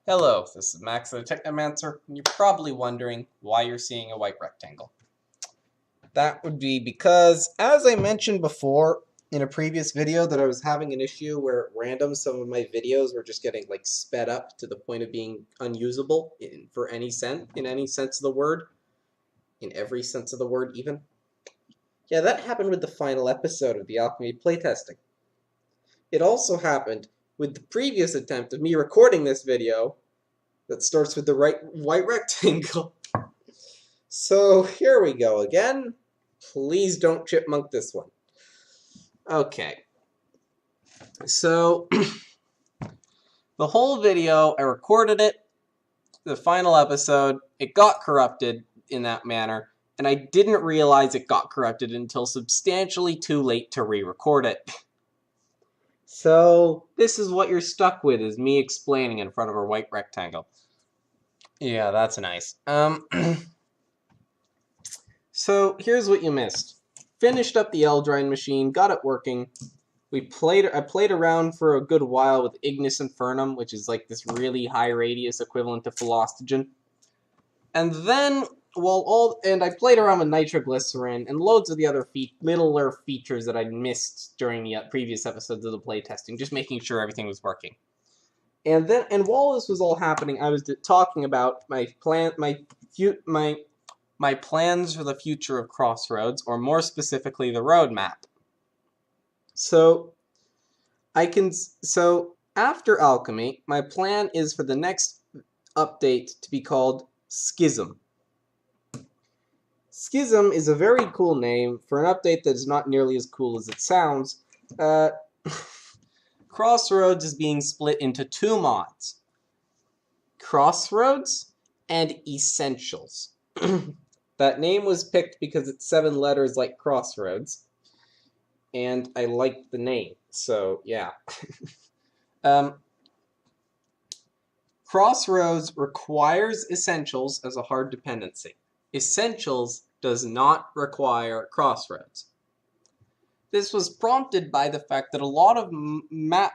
Hello, this is Max the Technomancer, and you're probably wondering why you're seeing a white rectangle. That would be because, as I mentioned before in a previous video, that I was having an issue where at random some of my videos were just getting sped up to the point of being unusable in any sense of the word, in every sense of the word even. Yeah, that happened with the final episode of the Alchemy Playtesting. It also happened with the previous attempt of me recording this video that starts with the white rectangle. So here we go again. Please don't chipmunk this one. Okay. So the whole video, I recorded it, the final episode, it got corrupted in that manner, and I didn't realize it got corrupted until substantially too late to re-record it. So this is what you're stuck with, is me explaining in front of a white rectangle. Yeah, that's nice. So here's what you missed. Finished up the Eldrine machine, got it working. I played around for a good while with Ignis Infernum, which is like this really high radius equivalent to Philosophagen. And then, I played around with Nitroglycerin and loads of the other littler features that I missed during the previous episodes of the playtesting, just making sure everything was working. And while this was all happening, I was talking about my plans for the future of Crossroads, or more specifically, the roadmap. So after Alchemy, my plan is for the next update to be called Schism. Schism is a very cool name for an update that is not nearly as cool as it sounds. Crossroads is being split into two mods. Crossroads and Essentials. That name was picked because it's 7 letters like Crossroads, and I liked the name, so yeah. Crossroads requires Essentials as a hard dependency. Essentials does not require Crossroads. This was prompted by the fact that a lot of map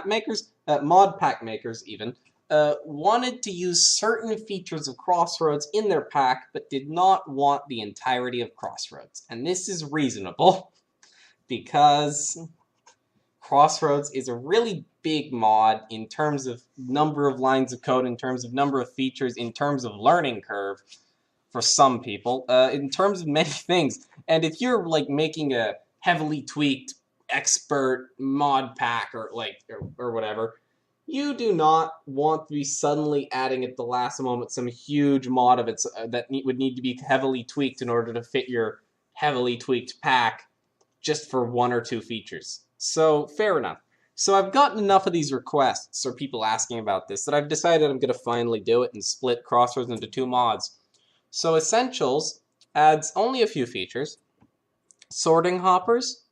makers, mod pack makers even, wanted to use certain features of Crossroads in their pack, but did not want the entirety of Crossroads. And this is reasonable, because Crossroads is a really big mod in terms of number of lines of code, in terms of number of features, in terms of learning curve for some people, in terms of many things. And if you're making a heavily tweaked expert mod pack or whatever, you do not want to be suddenly adding at the last moment some huge mod of it that would need to be heavily tweaked in order to fit your heavily tweaked pack just for 1 or 2 features. So, fair enough. So I've gotten enough of these requests, or people asking about this, that I've decided I'm going to finally do it and split Crossroads into 2 mods. So Essentials adds only a few features. Sorting hoppers,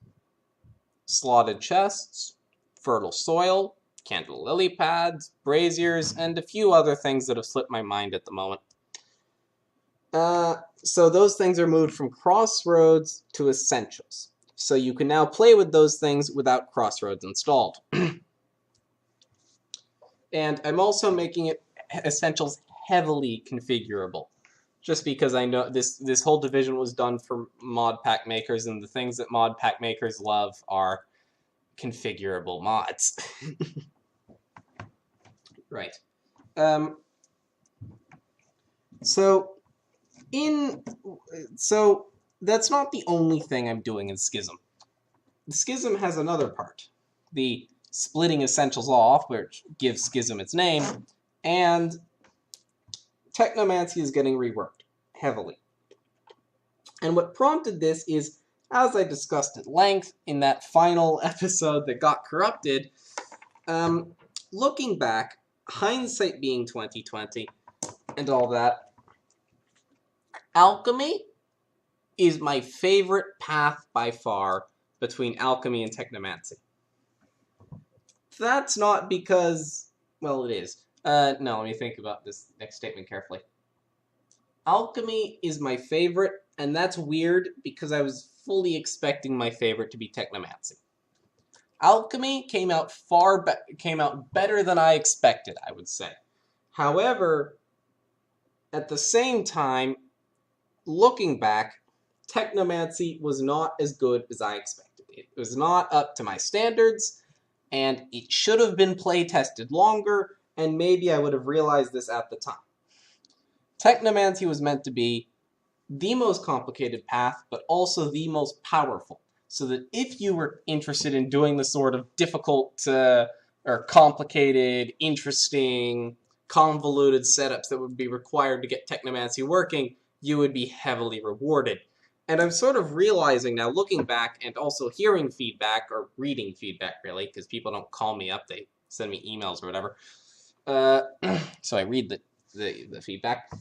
slotted chests, fertile soil, candle lily pads, braziers, and a few other things that have slipped my mind at the moment. So those things are moved from Crossroads to Essentials. So you can now play with those things without Crossroads installed. And I'm also making it Essentials heavily configurable, just because I know this whole division was done for mod pack makers, and the things that mod pack makers love are configurable mods. Right. So that's not the only thing I'm doing in Schism. The Schism has another part. The splitting Essentials off, which gives Schism its name, and Technomancy is getting reworked heavily. And what prompted this is, as I discussed at length in that final episode that got corrupted, looking back, hindsight being 2020, and all that, Alchemy is my favorite path by far between Alchemy and Technomancy. That's not because, well, it is. No, let me think about this next statement carefully. Alchemy is my favorite, and that's weird because I was fully expecting my favorite to be Technomancy. Alchemy came out better than I expected, I would say. However, at the same time, looking back, Technomancy was not as good as I expected. It was not up to my standards, and it should have been play tested longer, and maybe I would have realized this at the time. Technomancy was meant to be the most complicated path, but also the most powerful. So that if you were interested in doing the sort of difficult or complicated, interesting, convoluted setups that would be required to get Technomancy working, you would be heavily rewarded. And I'm sort of realizing now, looking back and also hearing feedback, or reading feedback really, because people don't call me up, they send me emails or whatever. So I read the feedback.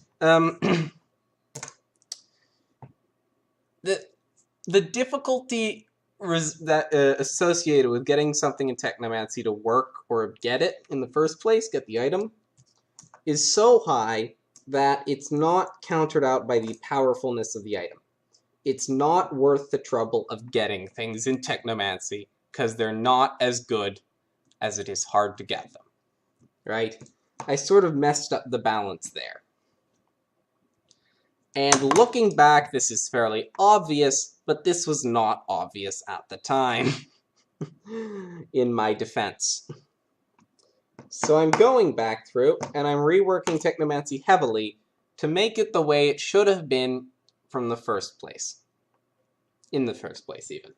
The difficulty associated with getting something in Technomancy to work or get it in the first place, get the item, is so high that it's not countered out by the powerfulness of the item. It's not worth the trouble of getting things in Technomancy because they're not as good as it is hard to get them. Right? I sort of messed up the balance there. And looking back, this is fairly obvious, but this was not obvious at the time, in my defense. So I'm going back through, and I'm reworking Technomancy heavily to make it the way it should have been from the first place. In the first place, even.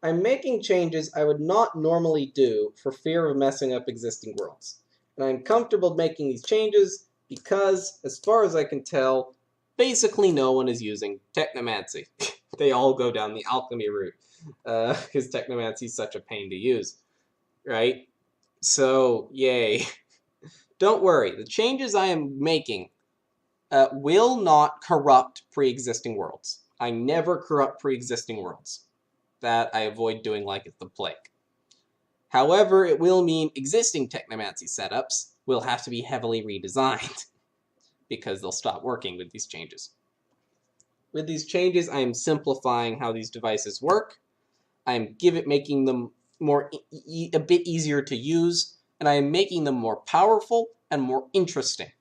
I'm making changes I would not normally do for fear of messing up existing worlds. And I'm comfortable making these changes because, as far as I can tell, basically no one is using Technomancy. They all go down the alchemy route, because Technomancy is such a pain to use, right? So, yay. Don't worry, the changes I am making will not corrupt pre-existing worlds. I never corrupt pre-existing worlds. That I avoid doing like it's the plague. However, it will mean existing Technomancy setups will have to be heavily redesigned because they'll stop working with these changes. With these changes, I am simplifying how these devices work. I am making them a bit easier to use, and I am making them more powerful and more interesting.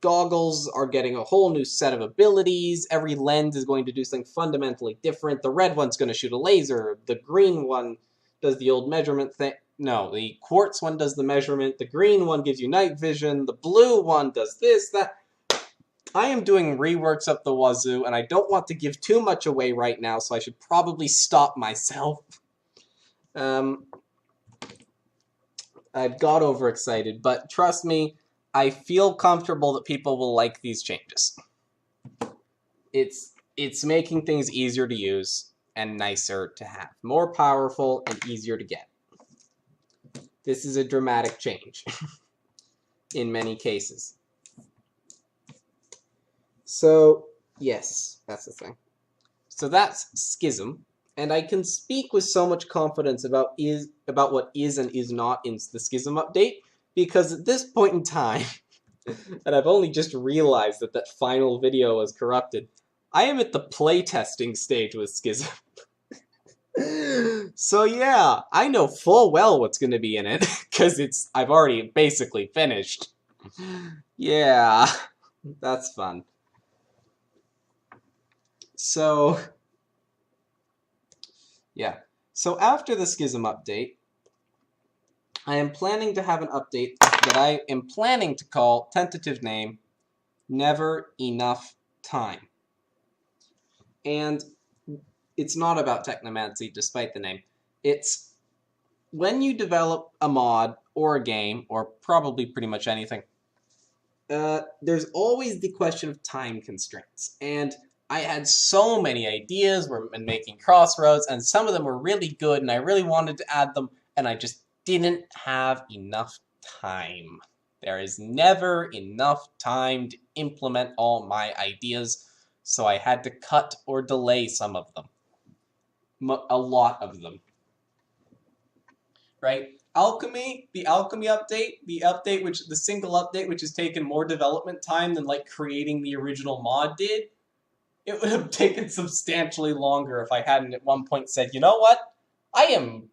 Goggles are getting a whole new set of abilities. Every lens is going to do something fundamentally different. The red one's going to shoot a laser. The green one does the old measurement thing. No, the quartz one does the measurement. The green one gives you night vision. The blue one does this, that. I am doing reworks up the wazoo, and I don't want to give too much away right now, so I should probably stop myself. I've got overexcited, but trust me, I feel comfortable that people will like these changes. It's making things easier to use and nicer to have. More powerful and easier to get. This is a dramatic change in many cases. So, yes, that's the thing. So that's Schism, and I can speak with so much confidence about what is and is not in the Schism update, because at this point in time, and I've only just realized that that final video was corrupted, I am at the playtesting stage with Schism. So yeah, I know full well what's going to be in it, because I've already basically finished. Yeah, that's fun. So, yeah. So after the Schism update, I am planning to have an update that I am planning to call, tentative name, Never Enough Time. And it's not about Technomancy, despite the name. It's when you develop a mod or a game, or probably pretty much anything, there's always the question of time constraints. And I had so many ideas when making Crossroads, and some of them were really good, and I really wanted to add them, and I just didn't have enough time. There is never enough time to implement all my ideas, so I had to cut or delay some of them. A lot of them. Right? Alchemy, the Alchemy update, the single update which has taken more development time than like creating the original mod did, it would have taken substantially longer if I hadn't at one point said, you know what? I am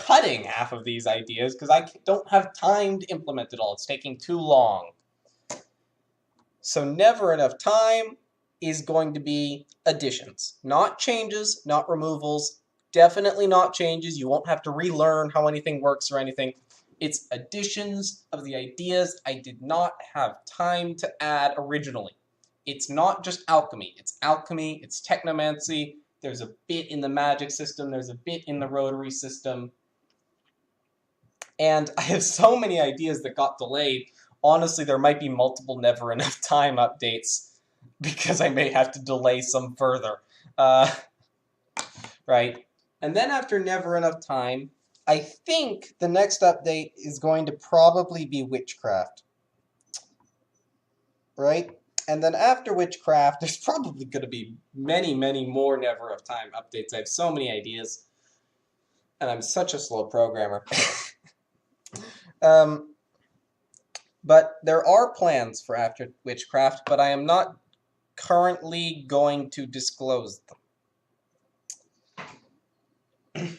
cutting half of these ideas because I don't have time to implement it all. It's taking too long. So never enough time is going to be additions. Not changes, not removals. Definitely not changes. You won't have to relearn how anything works or anything. It's additions of the ideas I did not have time to add originally. It's not just alchemy. It's alchemy, it's technomancy. There's a bit in the magic system. There's a bit in the rotary system. And I have so many ideas that got delayed. Honestly, there might be multiple never enough time updates because I may have to delay some further. Right? And then after never enough time, I think the next update is going to probably be witchcraft. Right? And then after witchcraft, there's probably going to be many, many more never enough time updates. I have so many ideas. And I'm such a slow programmer. But there are plans for after witchcraft, but I am not currently going to disclose them.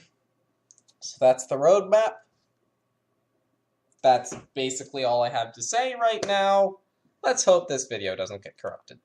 So that's the roadmap. That's basically all I have to say right now. Let's hope this video doesn't get corrupted.